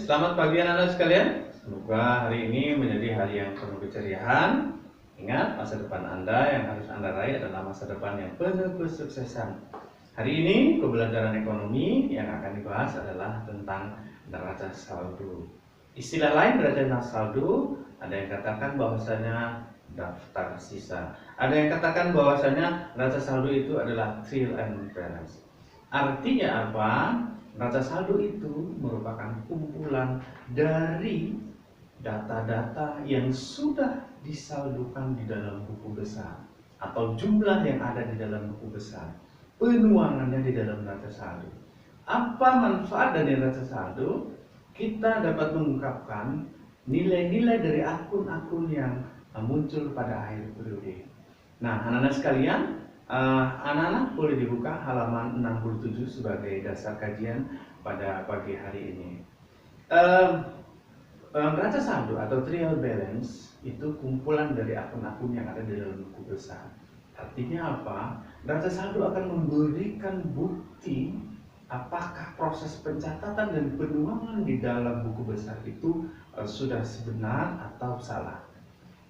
selamat pagi anak-anak sekalian. Semoga hari ini menjadi hari yang penuh keceriaan. Ingat, masa depan Anda yang harus Anda raih adalah masa depan yang penuh kesuksesan. Hari ini pembelajaran ekonomi yang akan dibahas adalah tentang neraca saldo. Istilah lain neraca saldo, ada yang katakan bahwasanya daftar sisa. Ada yang katakan bahwasanya neraca saldo itu adalah trial and balance. Artinya apa? Neraca saldo itu merupakan kumpulan dari data-data yang sudah disaldokan di dalam buku besar atau jumlah yang ada di dalam buku besar, penuangannya di dalam neraca saldo. Apa manfaat dari neraca saldo? Kita dapat mengungkapkan nilai-nilai dari akun-akun yang muncul pada akhir periode. Nah, anak-anak sekalian, anak-anak boleh dibuka halaman 67 sebagai dasar kajian pada pagi hari ini. Neraca saldo atau trial balance itu kumpulan dari akun-akun yang ada di dalam buku besar. Artinya apa? Neraca saldo akan memberikan bukti apakah proses pencatatan dan penuangan di dalam buku besar itu sudah sebenar atau salah.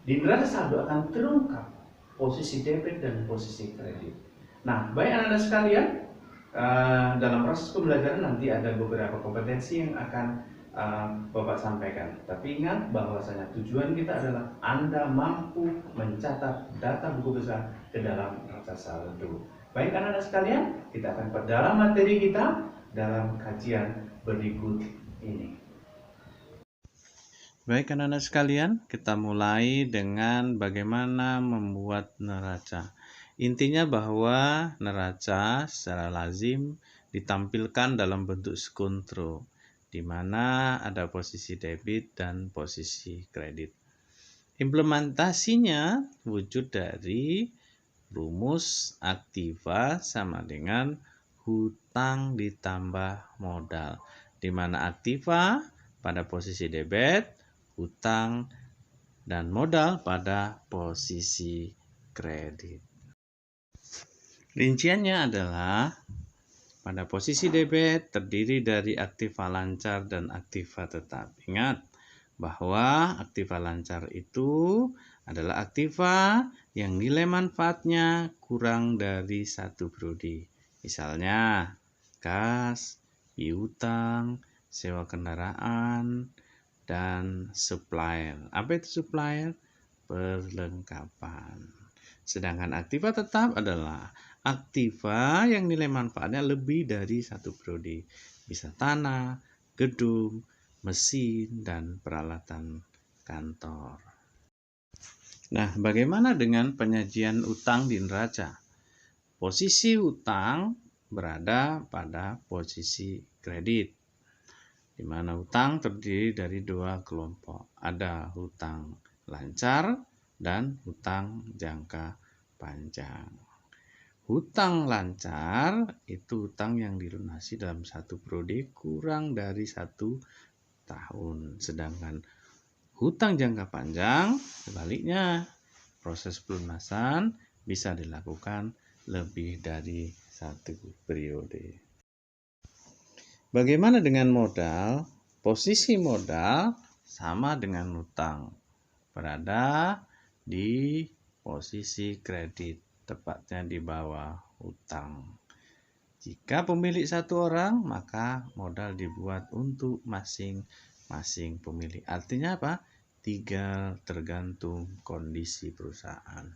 Di neraca saldo akan terungkap posisi debit dan posisi kredit. Nah, baik anak-anak sekalian, dalam proses pembelajaran nanti ada beberapa kompetensi yang akan Bapak sampaikan. Tapi ingat bahwasanya tujuan kita adalah Anda mampu mencatat data buku besar ke dalam neraca saldo. Baik anak-anak sekalian, kita akan perdalam materi kita dalam kajian berikut ini. Baik anak-anak sekalian, kita mulai dengan bagaimana membuat neraca. Intinya bahwa neraca secara lazim ditampilkan dalam bentuk skontro, di mana ada posisi debit dan posisi kredit. Implementasinya wujud dari rumus aktiva sama dengan hutang ditambah modal, di mana aktiva pada posisi debit, hutang dan modal pada posisi kredit. Rinciannya adalah pada posisi debit terdiri dari aktiva lancar dan aktiva tetap. Ingat bahwa aktiva lancar itu adalah aktiva yang nilai manfaatnya kurang dari 1 periode. Misalnya kas, piutang, sewa kendaraan, dan supplier. Apa itu supplier? Perlengkapan. Sedangkan aktiva tetap adalah aktiva yang nilai manfaatnya lebih dari 1 periode. Bisa tanah, gedung, mesin, dan peralatan kantor. Nah, bagaimana dengan penyajian utang di neraca? Posisi utang berada pada posisi kredit, di mana hutang terdiri dari 2 kelompok. Ada hutang lancar dan hutang jangka panjang. Hutang lancar itu hutang yang dilunasi dalam 1 periode kurang dari 1 tahun. Sedangkan hutang jangka panjang sebaliknya, proses pelunasan bisa dilakukan lebih dari 1 periode. Bagaimana dengan modal? Posisi modal sama dengan hutang, berada di posisi kredit, tepatnya di bawah hutang. Jika pemilik 1 orang, maka modal dibuat untuk masing-masing pemilik. Artinya apa? Tinggal tergantung kondisi perusahaan.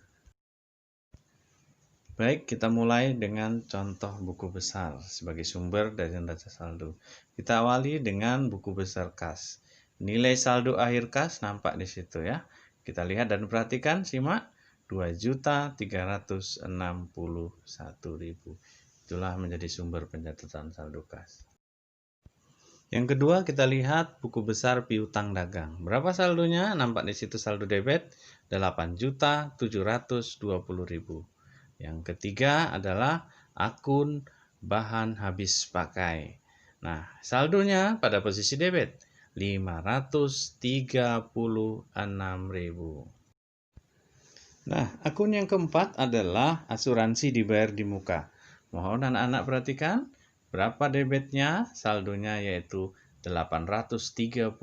Baik, kita mulai dengan contoh buku besar sebagai sumber dari neraca saldo. Kita awali dengan buku besar kas. Nilai saldo akhir kas nampak di situ ya. Kita lihat dan perhatikan, simak, 2.361.000. Itulah menjadi sumber pencatatan saldo kas. Yang kedua, kita lihat buku besar piutang dagang. Berapa saldonya? Nampak di situ saldo debit 8.720.000. Yang ketiga adalah akun bahan habis pakai. Nah, saldonya pada posisi debit 536.000. Nah, akun yang keempat adalah asuransi dibayar di muka. Mohon anak-anak perhatikan berapa debitnya, saldonya yaitu 835.000.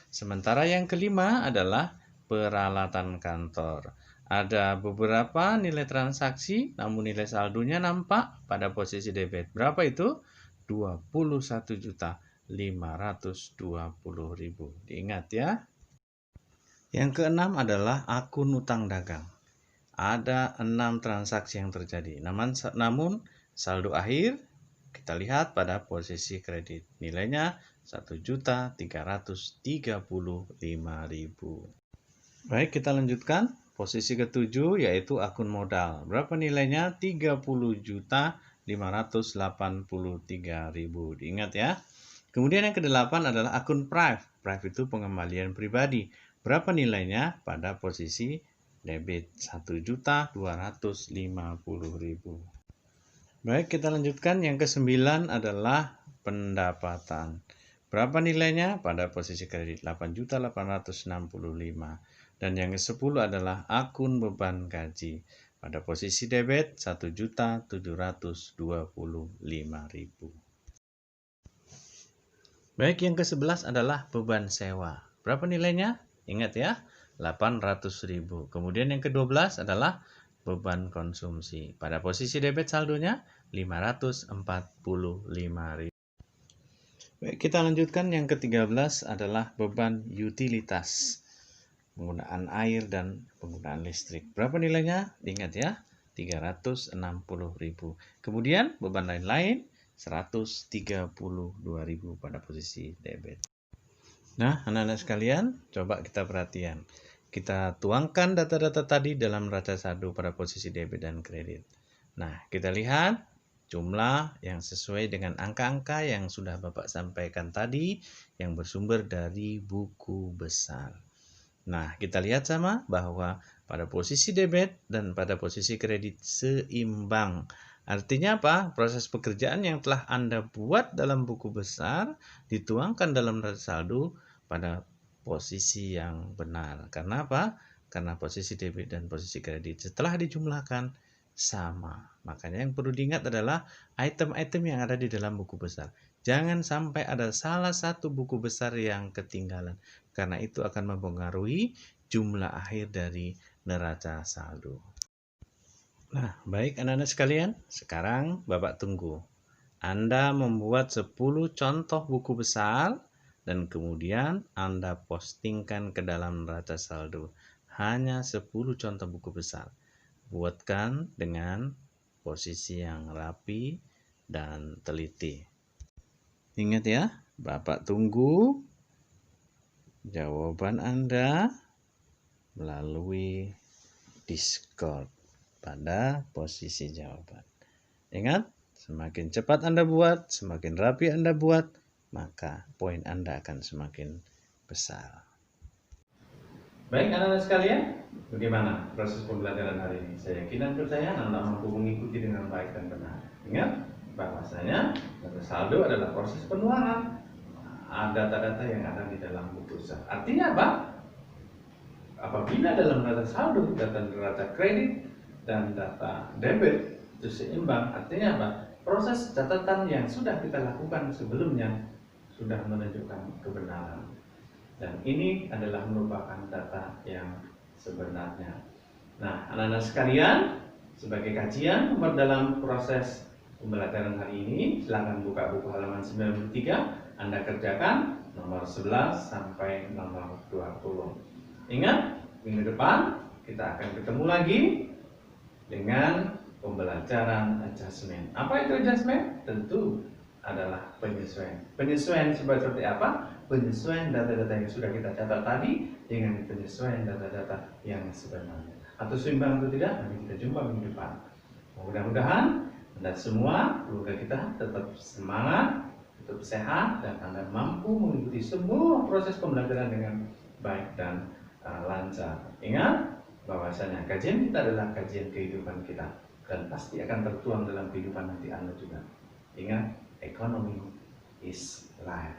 Sementara yang kelima adalah peralatan kantor. Ada beberapa nilai transaksi, namun nilai saldonya nampak pada posisi debit. Berapa itu? 21.520.000. Diingat ya. Yang keenam adalah akun utang dagang. Ada 6 transaksi yang terjadi. Namun saldo akhir kita lihat pada posisi kredit. Nilainya 1.335.000. Baik, kita lanjutkan. Posisi ketujuh yaitu akun modal. Berapa nilainya? 30.583.000. Diingat ya. Kemudian yang kedelapan adalah akun Prive. Prive itu pengembalian pribadi. Berapa nilainya? Pada posisi debit 1.250.000. Baik, kita lanjutkan. Yang kesembilan adalah pendapatan. Berapa nilainya? Pada posisi kredit 8.865.000. Dan yang ke-10 adalah akun beban gaji. Pada posisi debit 1.725.000. Baik, yang ke-11 adalah beban sewa. Berapa nilainya? Ingat ya, 800.000. Kemudian yang ke-12 adalah beban konsumsi. Pada posisi debit saldonya 545.000. Baik, kita lanjutkan. Yang ke-13 adalah beban utilitas. Penggunaan air dan penggunaan listrik. Berapa nilainya? Ingat ya, 360.000. Kemudian beban lain-lain 132.000 pada posisi debit. Nah, anak-anak sekalian, coba kita perhatian. Kita tuangkan data-data tadi dalam neraca saldo pada posisi debit dan kredit. Nah, kita lihat jumlah yang sesuai dengan angka-angka yang sudah Bapak sampaikan tadi yang bersumber dari buku besar. Nah, kita lihat sama bahwa pada posisi debit dan pada posisi kredit seimbang. Artinya apa? Proses pekerjaan yang telah Anda buat dalam buku besar dituangkan dalam neraca saldo pada posisi yang benar. Karena apa? Karena posisi debit dan posisi kredit setelah dijumlahkan sama. Makanya yang perlu diingat adalah item-item yang ada di dalam buku besar. Jangan sampai ada salah satu buku besar yang ketinggalan, karena itu akan mempengaruhi jumlah akhir dari neraca saldo. Nah, baik anak-anak sekalian, sekarang Bapak tunggu. Anda membuat 10 contoh buku besar dan kemudian Anda postingkan ke dalam neraca saldo. Hanya 10 contoh buku besar. Buatkan dengan posisi yang rapi dan teliti. Ingat ya, Bapak tunggu jawaban Anda melalui Discord pada posisi jawaban. Ingat, semakin cepat Anda buat, semakin rapi Anda buat, maka poin Anda akan semakin besar. Baik anak-anak sekalian, bagaimana proses pembelajaran hari ini? Saya yakin dan percaya Anda mampu mengikuti dengan baik dan benar. Ingat, bahwasanya neraca saldo adalah proses penuaran data-data yang ada di dalam buku besar. Artinya apa? Apabila dalam neraca saldo data neraca kredit dan data debit itu seimbang, artinya apa? Proses catatan yang sudah kita lakukan sebelumnya sudah menunjukkan kebenaran. Dan ini adalah merupakan data yang sebenarnya. Nah, anak-anak sekalian, sebagai kajian dalam proses pembelajaran hari ini, silakan buka buku halaman 93, Anda kerjakan nomor 11 sampai nomor 20. Ingat, minggu depan kita akan ketemu lagi dengan pembelajaran adjustment. Apa itu adjustment? Tentu adalah penyesuaian. Penyesuaian seperti apa? Penyesuaian data-data yang sudah kita catat tadi dengan penyesuaian data-data yang sebenarnya. Atau seimbang atau tidak, nanti kita jumpa minggu depan. Mudah-mudahan Anda semua, keluarga kita tetap semangat, tetap sehat, dan Anda mampu mengikuti semua proses pembelajaran dengan baik dan lancar. Ingat bahwasanya kajian kita adalah kajian kehidupan kita dan pasti akan tertuang dalam kehidupan nanti Anda juga. Ingat, economy is life.